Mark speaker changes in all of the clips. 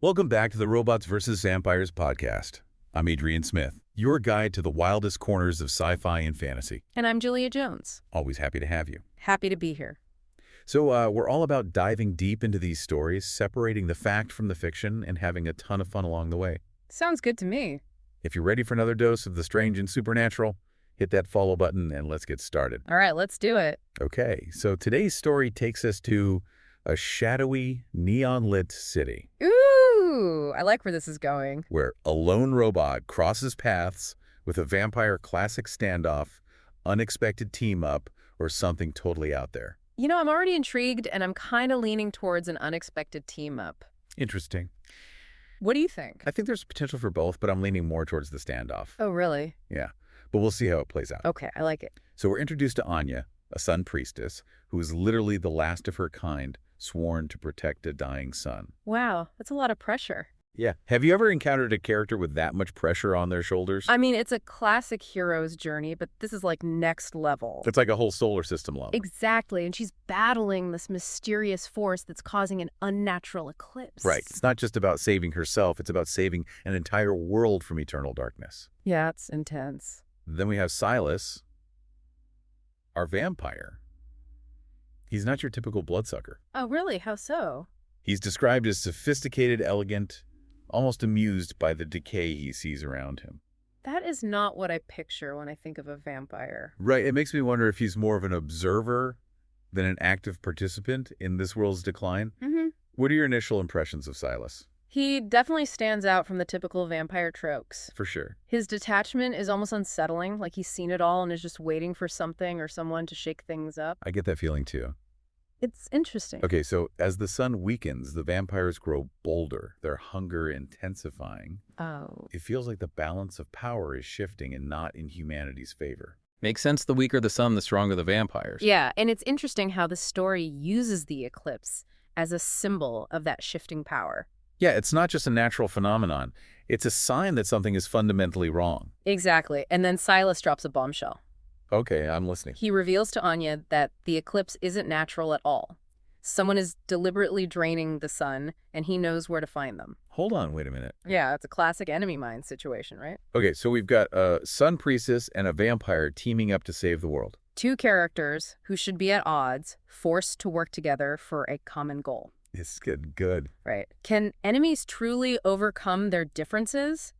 Speaker 1: Welcome back to the Robots vs. Vampires podcast. I'm Adrian Smith, your guide to the wildest corners of sci-fi and fantasy.
Speaker 2: And I'm Julia Jones.
Speaker 1: Always happy to have you.
Speaker 2: Happy to be here.
Speaker 1: So we're all about diving deep into these stories, separating the fact from the fiction, and having a ton of fun along the way.
Speaker 2: Sounds good to me.
Speaker 1: If you're ready for another dose of the strange and supernatural, hit that follow button and let's get started.
Speaker 2: All right, let's do it.
Speaker 1: Okay, so today's story takes us to a shadowy, neon-lit city.
Speaker 2: Ooh, I like where this is going.
Speaker 1: Where a lone robot crosses paths with a vampire classic standoff, unexpected team-up, or something totally out there.
Speaker 2: You know, I'm already intrigued, and I'm kind of leaning towards an unexpected team-up.
Speaker 1: Interesting.
Speaker 2: What do you think?
Speaker 1: I think there's potential for both, but I'm leaning more towards the standoff.
Speaker 2: Oh, really?
Speaker 1: Yeah, but we'll see how it plays out.
Speaker 2: Okay, I like it.
Speaker 1: So we're introduced to Anya, a sun priestess, who is literally the last of her kind, sworn to protect a dying son.
Speaker 2: Wow, that's a lot of pressure.
Speaker 1: Yeah. Have you ever encountered a character with that much pressure on their shoulders?
Speaker 2: I mean, it's a classic hero's journey, but this is like next level.
Speaker 1: It's like a whole solar system level.
Speaker 2: Exactly, and she's battling this mysterious force that's causing an unnatural eclipse.
Speaker 1: Right. It's not just about saving herself. It's about saving an entire world from eternal darkness.
Speaker 2: Yeah, it's intense.
Speaker 1: Then we have Silas, our vampire. He's not your typical bloodsucker.
Speaker 2: Oh, really? How so?
Speaker 1: He's described as sophisticated, elegant, almost amused by the decay he sees around him.
Speaker 2: That is not what I picture when I think of a vampire.
Speaker 1: Right. It makes me wonder if he's more of an observer than an active participant in this world's decline.
Speaker 2: Mm-hmm.
Speaker 1: What are your initial impressions of Silas?
Speaker 2: He definitely stands out from the typical vampire tropes.
Speaker 1: For sure.
Speaker 2: His detachment is almost unsettling, like he's seen it all and is just waiting for something or someone to shake things up.
Speaker 1: I get that feeling too.
Speaker 2: It's interesting.
Speaker 1: Okay, so as the sun weakens, the vampires grow bolder, their hunger intensifying.
Speaker 2: Oh.
Speaker 1: It feels like the balance of power is shifting and not in humanity's favor.
Speaker 3: Makes sense. The weaker the sun, the stronger the vampires.
Speaker 2: Yeah, and it's interesting how the story uses the eclipse as a symbol of that shifting power.
Speaker 1: Yeah, it's not just a natural phenomenon. It's a sign that something is fundamentally wrong.
Speaker 2: Exactly. And then Silas drops a bombshell.
Speaker 1: Okay, I'm listening.
Speaker 2: He reveals to Anya that the eclipse isn't natural at all. Someone is deliberately draining the sun, and he knows where to find them.
Speaker 1: Hold on, wait a minute.
Speaker 2: Yeah, it's a classic enemy mine situation, right?
Speaker 1: Okay, so we've got a sun priestess and a vampire teaming up to save the world.
Speaker 2: Two characters who should be at odds, forced to work together for a common goal.
Speaker 1: It's good.
Speaker 2: Right. Can enemies truly overcome their differences?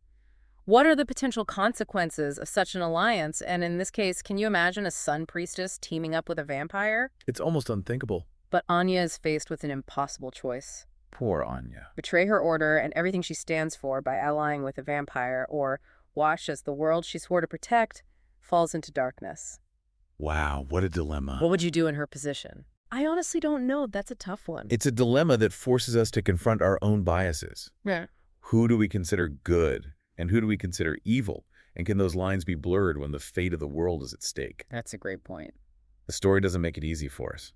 Speaker 2: What are the potential consequences of such an alliance? And in this case, can you imagine a sun priestess teaming up with a vampire?
Speaker 1: It's almost unthinkable.
Speaker 2: But Anya is faced with an impossible choice.
Speaker 1: Poor Anya.
Speaker 2: Betray her order and everything she stands for by allying with a vampire, or watch as the world she swore to protect falls into darkness.
Speaker 1: Wow, what a dilemma.
Speaker 2: What would you do in her position? I honestly don't know. That's a tough one.
Speaker 1: It's a dilemma that forces us to confront our own biases.
Speaker 2: Yeah.
Speaker 1: Who do we consider good, and who do we consider evil? And can those lines be blurred when the fate of the world is at stake?
Speaker 2: That's a great point.
Speaker 1: The story doesn't make it easy for us.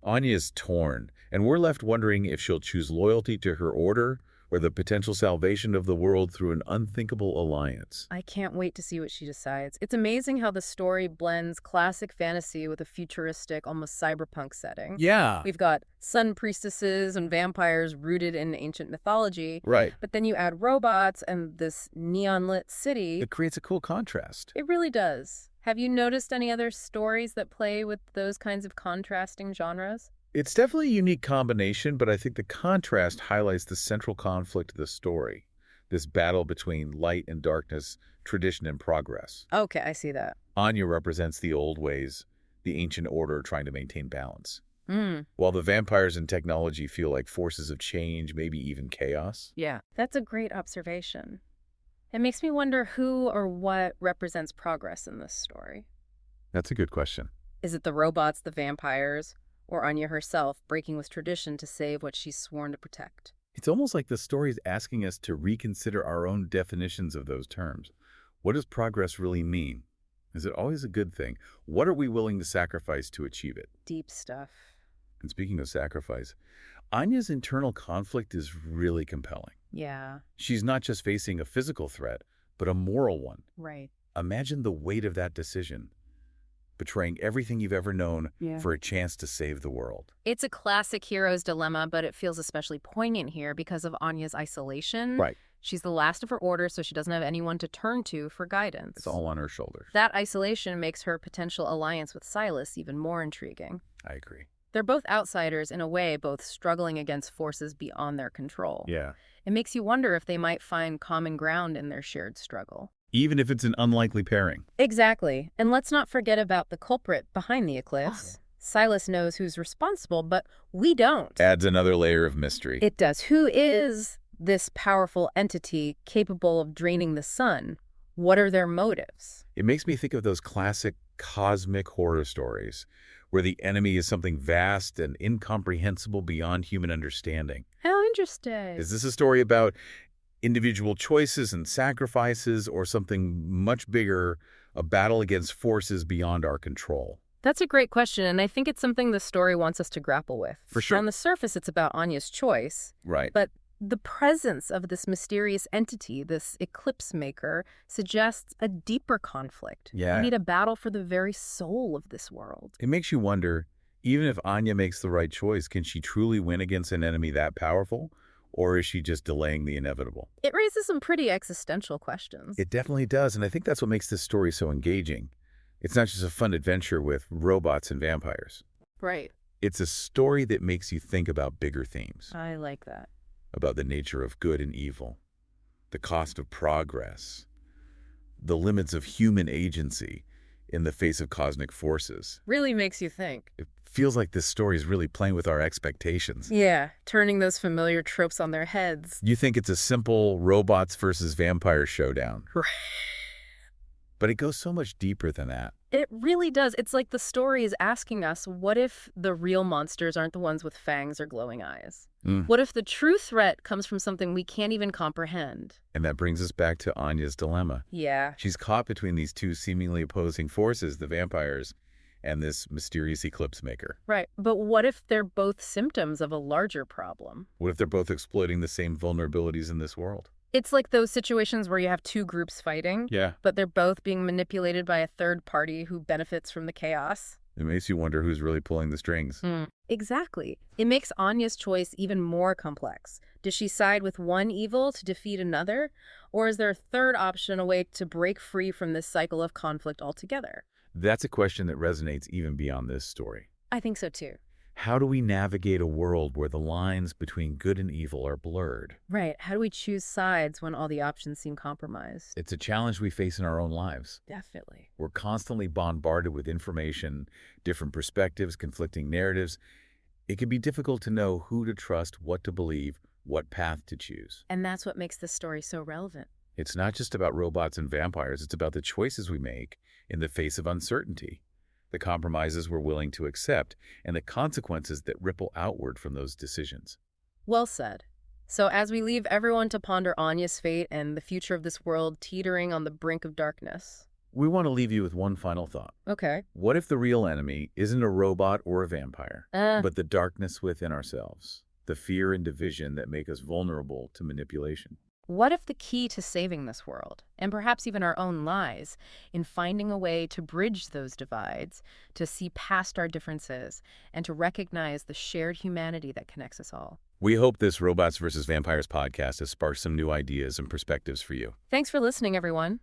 Speaker 1: Anya is torn, and we're left wondering if she'll choose loyalty to her order or the potential salvation of the world through an unthinkable alliance.
Speaker 2: I can't wait to see what she decides. It's amazing how the story blends classic fantasy with a futuristic, almost cyberpunk setting.
Speaker 3: Yeah.
Speaker 2: We've got sun priestesses and vampires rooted in ancient mythology.
Speaker 1: Right.
Speaker 2: But then you add robots and this neon-lit city.
Speaker 1: It creates a cool contrast.
Speaker 2: It really does. Have you noticed any other stories that play with those kinds of contrasting genres?
Speaker 1: It's definitely a unique combination, but I think the contrast highlights the central conflict of the story, this battle between light and darkness, tradition and progress.
Speaker 2: Okay, I see that.
Speaker 1: Anya represents the old ways, the ancient order trying to maintain balance.
Speaker 2: Hmm.
Speaker 1: While the vampires and technology feel like forces of change, maybe even chaos.
Speaker 2: Yeah, that's a great observation. It makes me wonder who or what represents progress in this story.
Speaker 1: That's a good question.
Speaker 2: Is it the robots, the vampires, or Anya herself breaking with tradition to save what she's sworn to protect?
Speaker 1: It's almost like the story is asking us to reconsider our own definitions of those terms. What does progress really mean? Is it always a good thing? What are we willing to sacrifice to achieve it?
Speaker 2: Deep stuff.
Speaker 1: And speaking of sacrifice, Anya's internal conflict is really compelling.
Speaker 2: Yeah,
Speaker 1: She's not just facing a physical threat, but a moral one.
Speaker 2: right.
Speaker 1: Imagine the weight of that decision. betraying everything you've ever known for a chance to save the world.
Speaker 2: It's a classic hero's dilemma, but it feels especially poignant here because of Anya's isolation.
Speaker 1: Right.
Speaker 2: She's the last of her order, so she doesn't have anyone to turn to for guidance.
Speaker 1: It's all on her shoulders.
Speaker 2: That isolation makes her potential alliance with Silas even more intriguing.
Speaker 1: I agree.
Speaker 2: They're both outsiders in a way, both struggling against forces beyond their control.
Speaker 1: Yeah.
Speaker 2: It makes you wonder if they might find common ground in their shared struggle.
Speaker 1: Even if it's an unlikely pairing.
Speaker 2: Exactly. And let's not forget about the culprit behind the eclipse. Silas knows who's responsible, but we don't.
Speaker 1: Adds another layer of mystery.
Speaker 2: It does. Who is this powerful entity capable of draining the sun? What are their motives?
Speaker 1: It makes me think of those classic cosmic horror stories where the enemy is something vast and incomprehensible beyond human understanding.
Speaker 2: How interesting.
Speaker 1: Is this a story about individual choices and sacrifices, or something much bigger, a battle against forces beyond our control?
Speaker 2: That's a great question, and I think it's something the story wants us to grapple with.
Speaker 1: For sure.
Speaker 2: On the surface, it's about Anya's choice.
Speaker 1: Right.
Speaker 2: But the presence of this mysterious entity, this eclipse maker, suggests a deeper conflict.
Speaker 1: Yeah.
Speaker 2: We need a battle for the very soul of this world.
Speaker 1: It makes you wonder, even if Anya makes the right choice, can she truly win against an enemy that powerful? Or is she just delaying the inevitable?
Speaker 2: It raises some pretty existential questions.
Speaker 1: It definitely does, and I think that's what makes this story so engaging. It's not just a fun adventure with robots and vampires.
Speaker 2: Right.
Speaker 1: It's a story that makes you think about bigger themes,
Speaker 2: I like that.
Speaker 1: about the nature of good and evil, the cost of progress, the limits of human agency in the face of cosmic forces.
Speaker 2: Really makes you think.
Speaker 1: It feels like this story is really playing with our expectations.
Speaker 2: Yeah, turning those familiar tropes on their heads.
Speaker 1: You think it's a simple robots versus vampires showdown.
Speaker 2: Right.
Speaker 1: But it goes so much deeper than that.
Speaker 2: It really does. It's like the story is asking us, what if the real monsters aren't the ones with fangs or glowing eyes? What if the true threat comes from something we can't even comprehend?
Speaker 1: And that brings us back to Anya's dilemma.
Speaker 2: Yeah.
Speaker 1: She's caught between these two seemingly opposing forces, the vampires and this mysterious eclipse maker.
Speaker 2: Right. But what if they're both symptoms of a larger problem?
Speaker 1: What if they're both exploiting the same vulnerabilities in this world?
Speaker 2: It's like those situations where you have two groups fighting,
Speaker 1: Yeah.
Speaker 2: but they're both being manipulated by a third party who benefits from the chaos.
Speaker 1: It makes you wonder who's really pulling the strings.
Speaker 2: Exactly. It makes Anya's choice even more complex. Does she side with one evil to defeat another? Or is there a third option, a way to break free from this cycle of conflict altogether?
Speaker 1: That's a question that resonates even beyond this story.
Speaker 2: I think so too.
Speaker 1: How do we navigate a world where the lines between good and evil are blurred?
Speaker 2: Right. How do we choose sides when all the options seem compromised?
Speaker 1: It's a challenge we face in our own lives.
Speaker 2: Definitely.
Speaker 1: We're constantly bombarded with information, different perspectives, conflicting narratives. It can be difficult to know who to trust, what to believe, what path to choose.
Speaker 2: And that's what makes this story so relevant.
Speaker 1: It's not just about robots and vampires, it's about the choices we make in the face of uncertainty, the compromises we're willing to accept, and the consequences that ripple outward from those decisions.
Speaker 2: Well said. So as we leave everyone to ponder Anya's fate and the future of this world teetering on the brink of darkness.
Speaker 1: We want to leave you with one final thought.
Speaker 2: Okay.
Speaker 1: What if the real enemy isn't a robot or a vampire, but the darkness within ourselves, the fear and division that make us vulnerable to manipulation?
Speaker 2: What if the key to saving this world, and perhaps even our own lies, in finding a way to bridge those divides, to see past our differences, and to recognize the shared humanity that connects us all?
Speaker 1: We hope this Robots vs. Vampires podcast has sparked some new ideas and perspectives for you.
Speaker 2: Thanks for listening, everyone.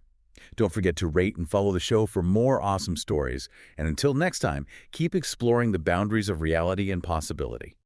Speaker 1: Don't forget to rate and follow the show for more awesome stories. And until next time, keep exploring the boundaries of reality and possibility.